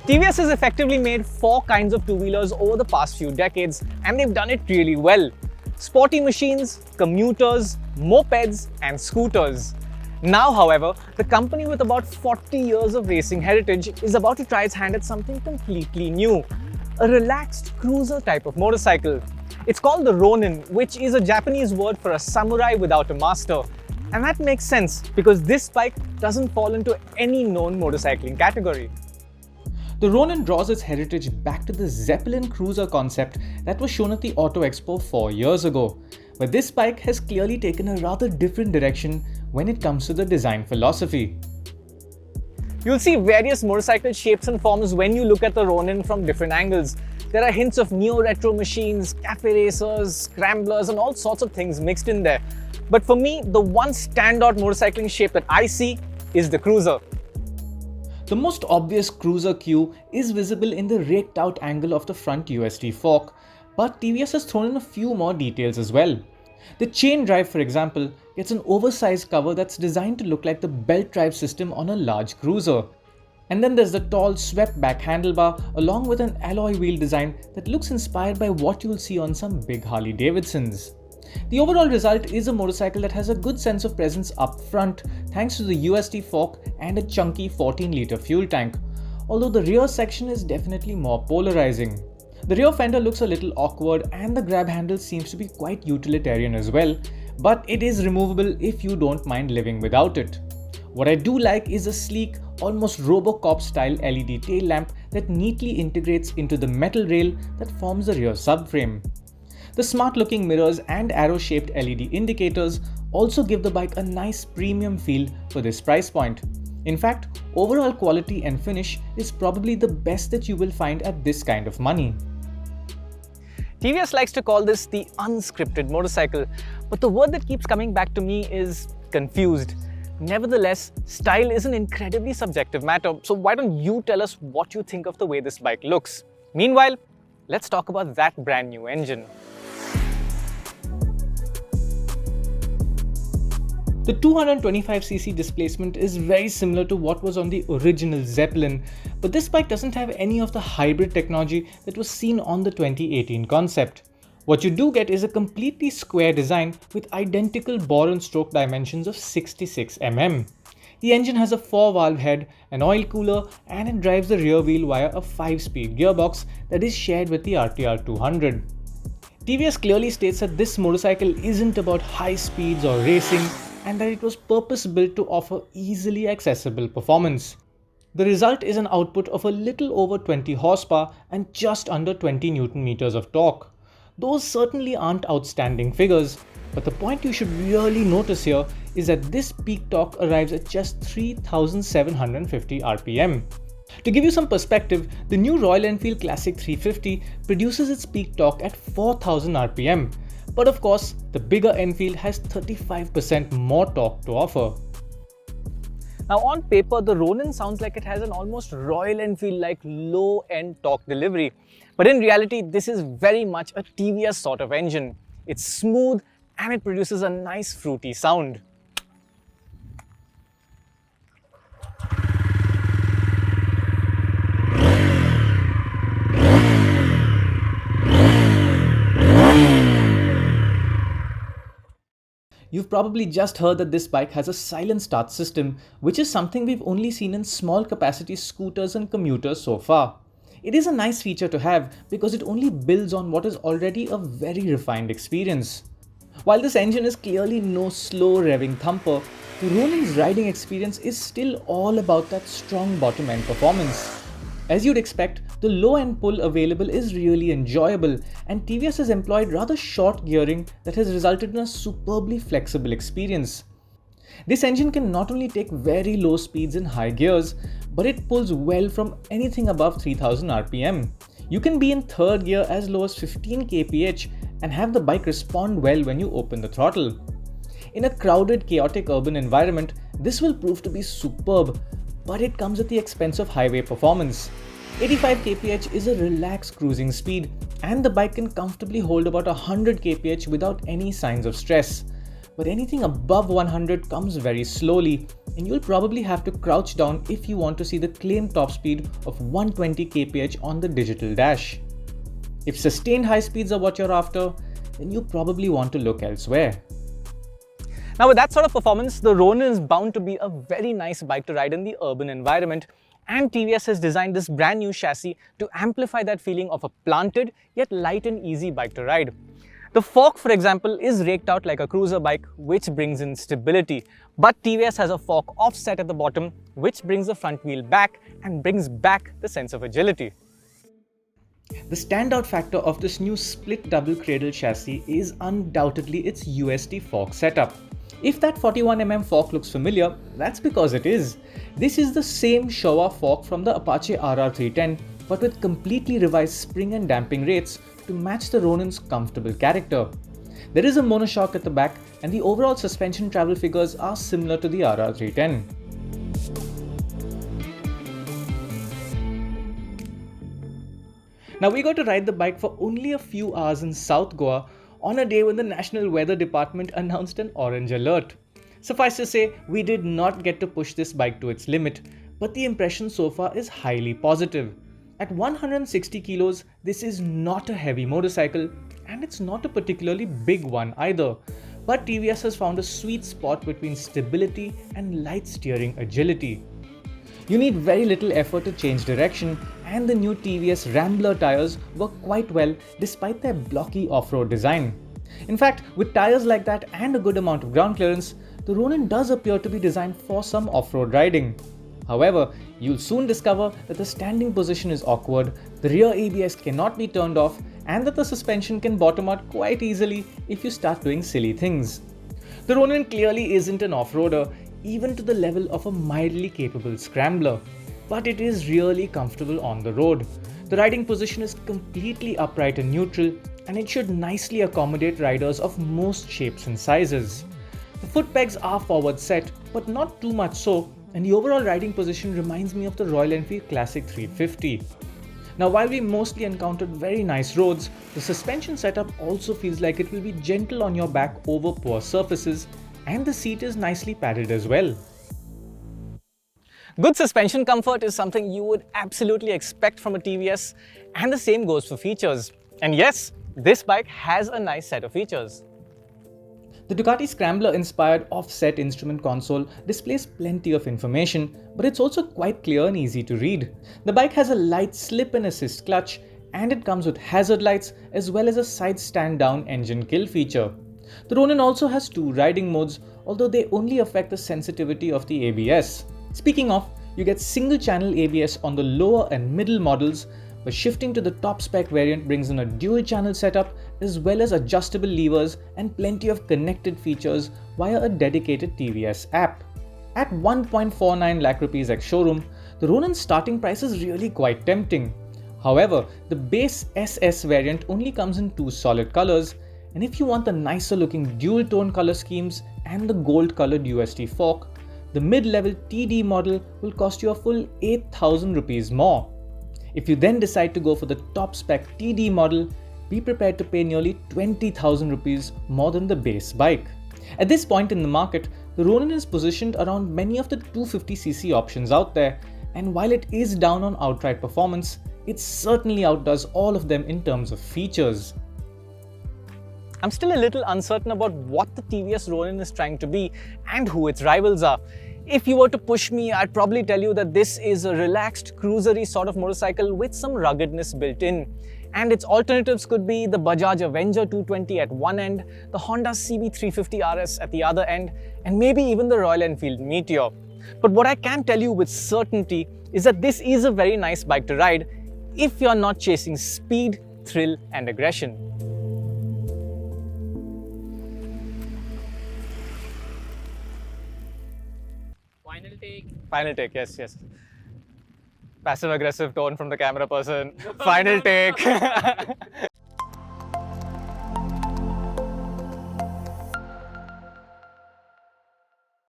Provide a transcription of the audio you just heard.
TVS has effectively made 4 kinds of two-wheelers over the past few decades, and they've done it really well. Sporty machines, commuters, mopeds, and scooters. Now, however, the company with about 40 years of racing heritage is about to try its hand at something completely new. A relaxed cruiser type of motorcycle. It's called the Ronin, which is a Japanese word for a samurai without a master. And that makes sense because this bike doesn't fall into any known motorcycling category. The Ronin draws its heritage back to the Zeppelin cruiser concept that was shown at the Auto Expo 4 years ago. But this bike has clearly taken a rather different direction when it comes to the design philosophy. You'll see various motorcycle shapes and forms when you look at the Ronin from different angles. There are hints of neo-retro machines, cafe racers, scramblers and all sorts of things mixed in there. But for me, the one standout motorcycling shape that I see is the cruiser. The most obvious cruiser cue is visible in the raked out angle of the front USD fork, but TVS has thrown in a few more details as well. The chain drive, for example, gets an oversized cover that's designed to look like the belt drive system on a large cruiser. And then there's the tall swept back handlebar along with an alloy wheel design that looks inspired by what you'll see on some big Harley Davidsons. The overall result is a motorcycle that has a good sense of presence up front thanks to the USD fork and a chunky 14-litre fuel tank, although the rear section is definitely more polarizing. The rear fender looks a little awkward and the grab handle seems to be quite utilitarian as well, but it is removable if you don't mind living without it. What I do like is a sleek, almost Robocop style LED tail lamp that neatly integrates into the metal rail that forms the rear subframe. The smart looking mirrors and arrow shaped LED indicators also give the bike a nice premium feel for this price point. In fact, overall quality and finish is probably the best that you will find at this kind of money. TVS likes to call this the unscripted motorcycle, but the word that keeps coming back to me is confused. Nevertheless, style is an incredibly subjective matter, so why don't you tell us what you think of the way this bike looks? Meanwhile, let's talk about that brand new engine. The 225cc displacement is very similar to what was on the original Zeppelin, but this bike doesn't have any of the hybrid technology that was seen on the 2018 concept. What you do get is a completely square design with identical bore and stroke dimensions of 66 mm. The engine has a 4-valve head, an oil cooler, and it drives the rear wheel via a 5-speed gearbox that is shared with the RTR 200. TVS clearly states that this motorcycle isn't about high speeds or racing, and that it was purpose-built to offer easily accessible performance. The result is an output of a little over 20 horsepower and just under 20 Nm of torque. Those certainly aren't outstanding figures, but the point you should really notice here is that this peak torque arrives at just 3,750 RPM. To give you some perspective, the new Royal Enfield Classic 350 produces its peak torque at 4,000 RPM. But of course, the bigger Enfield has 35% more torque to offer. Now on paper, the Ronin sounds like it has an almost Royal Enfield-like low-end torque delivery. But in reality, this is very much a TVS sort of engine. It's smooth and it produces a nice fruity sound. You've probably just heard that this bike has a silent start system, which is something we've only seen in small capacity scooters and commuters so far. It is a nice feature to have because it only builds on what is already a very refined experience. While this engine is clearly no slow revving thumper, the Ronin's riding experience is still all about that strong bottom end performance. As you'd expect, the low end pull available is really enjoyable, and TVS has employed rather short gearing that has resulted in a superbly flexible experience. This engine can not only take very low speeds in high gears, but it pulls well from anything above 3000 RPM. You can be in third gear as low as 15 kph and have the bike respond well when you open the throttle. In a crowded, chaotic urban environment, this will prove to be superb, but it comes at the expense of highway performance. 85 kph is a relaxed cruising speed, and the bike can comfortably hold about 100 kph without any signs of stress. But anything above 100 comes very slowly, and you'll probably have to crouch down if you want to see the claimed top speed of 120 kph on the digital dash. If sustained high speeds are what you're after, then you probably want to look elsewhere. Now, with that sort of performance, the Ronin is bound to be a very nice bike to ride in the urban environment, and TVS has designed this brand new chassis to amplify that feeling of a planted yet light and easy bike to ride. The fork, for example, is raked out like a cruiser bike, which brings in stability. But TVS has a fork offset at the bottom, which brings the front wheel back and brings back the sense of agility. The standout factor of this new split double cradle chassis is undoubtedly its USD fork setup. If that 41mm fork looks familiar, that's because it is. This is the same Showa fork from the Apache RR310, but with completely revised spring and damping rates to match the Ronin's comfortable character. There is a monoshock at the back, and the overall suspension travel figures are similar to the RR310. Now we got to ride the bike for only a few hours in South Goa on a day when the National Weather Department announced an orange alert. Suffice to say, we did not get to push this bike to its limit, but the impression so far is highly positive. At 160 kilos, this is not a heavy motorcycle, and it's not a particularly big one either. But TVS has found a sweet spot between stability and light steering agility. You need very little effort to change direction, and the new TVS Rambler tires work quite well despite their blocky off-road design. In fact, with tires like that and a good amount of ground clearance, the Ronin does appear to be designed for some off-road riding. However, you'll soon discover that the standing position is awkward, the rear ABS cannot be turned off, and that the suspension can bottom out quite easily if you start doing silly things. The Ronin clearly isn't an off-roader, even to the level of a mildly capable scrambler, but it is really comfortable on the road. The riding position is completely upright and neutral, and it should nicely accommodate riders of most shapes and sizes. The foot pegs are forward set, but not too much so, and the overall riding position reminds me of the Royal Enfield Classic 350. Now, while we mostly encountered very nice roads, the suspension setup also feels like it will be gentle on your back over poor surfaces, and the seat is nicely padded as well. Good suspension comfort is something you would absolutely expect from a TVS, and the same goes for features. And yes, this bike has a nice set of features. The Ducati Scrambler-inspired offset instrument console displays plenty of information, but it's also quite clear and easy to read. The bike has a light slip and assist clutch, and it comes with hazard lights as well as a side stand-down engine kill feature. The Ronin also has two riding modes, although they only affect the sensitivity of the ABS. Speaking of, you get single-channel ABS on the lower and middle models, but shifting to the top spec variant brings in a dual-channel setup as well as adjustable levers and plenty of connected features via a dedicated TVS app. At 1.49 lakh rupees ex showroom, the Ronin's starting price is really quite tempting. However, the base SS variant only comes in two solid colors, and if you want the nicer looking dual tone color schemes and the gold colored USD fork, the mid-level TD model will cost you a full 8,000 rupees more. If you then decide to go for the top spec TD model, be prepared to pay nearly 20,000 rupees more than the base bike. At this point in the market, the Ronin is positioned around many of the 250cc options out there, and while it is down on outright performance, it certainly outdoes all of them in terms of features. I'm still a little uncertain about what the TVS Ronin is trying to be and who its rivals are. If you were to push me, I'd probably tell you that this is a relaxed, cruisery sort of motorcycle with some ruggedness built in. And its alternatives could be the Bajaj Avenger 220 at one end, the Honda CB350 RS at the other end, and maybe even the Royal Enfield Meteor. But what I can tell you with certainty is that this is a very nice bike to ride if you're not chasing speed, thrill, and aggression. Final take, yes. Passive aggressive tone from the camera person. Final take.